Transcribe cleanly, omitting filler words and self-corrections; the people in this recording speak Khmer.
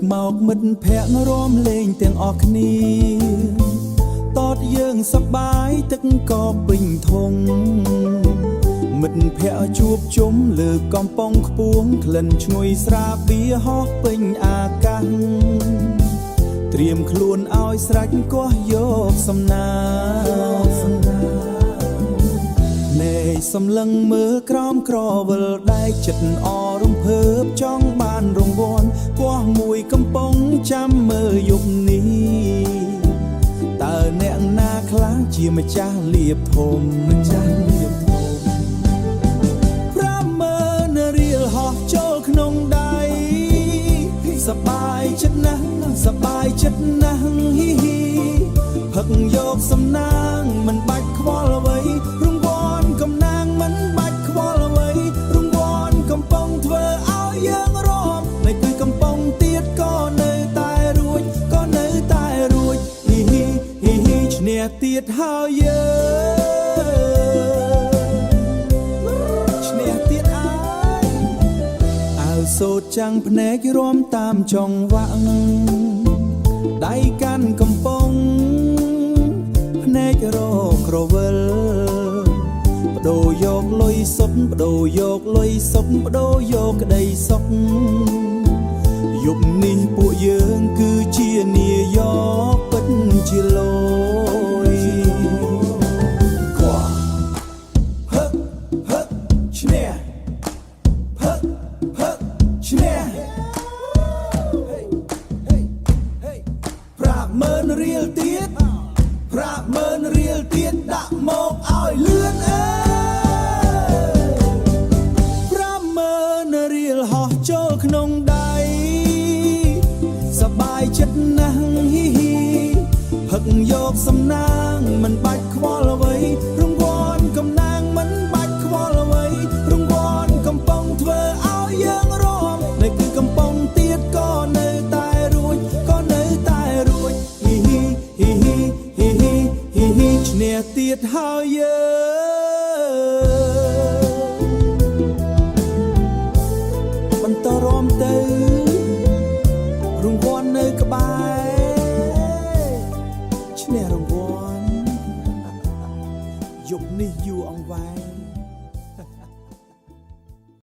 មកមិត្តភក្តិរួមលេងទាំងអស់គ្នាតតយើងសប្បាយទឹកក៏ពេញធុងមិត្តភក្តិជួបជុំលើកំប៉ុងខ្ពស់ក្លិនឈ្ងុយស្រាបៀរហោះពេញអាកាសត្រៀមខ្លួនឲ្យស្រេចគោះយកសំណាណែសំឡឹងមើលក្រោមក្រវិលដែកចិត្តអរំភើបចង់បានរង្វាន់គោះមួយកំប៉ុងចាំមើលយប់នេះតើអ្នកណាខ្លាំងជាម្ចាស់លៀបធំ50000រៀលហោះចូលក្នុងដៃសបាយចិត្តណាស់សបាយចិត្តណាស់ហ៊ីហ៊ីផឹកយកសំណាងមិនបាច់ខ្វល់អ្វីរង្វាន់កំណាងមិនបាច់ខ្វល់អ្វីរង្វាន់កំពុងធ្វើឲ្យយើងរំនៅពេលកំពុងទៀតក៏នៅតែរួចហ៊ីហ៊ីហ៊ីហ៊ីឈ្នះទៀតហើយយើងឈ្នះទៀតអាវសូត្រចាំងភ្នែករំតាមចង្វាក់ដៃកាន់កំប៉ុងភ្នែករកក្រវិលបដូរយកលុយសុទ្ធបដូរយកលុយសុទ្ធបដូរយកក្តីសុខយប់នេះពួកយើងគឺជានាយកពិតជាលយគួហឹកឈ្នះ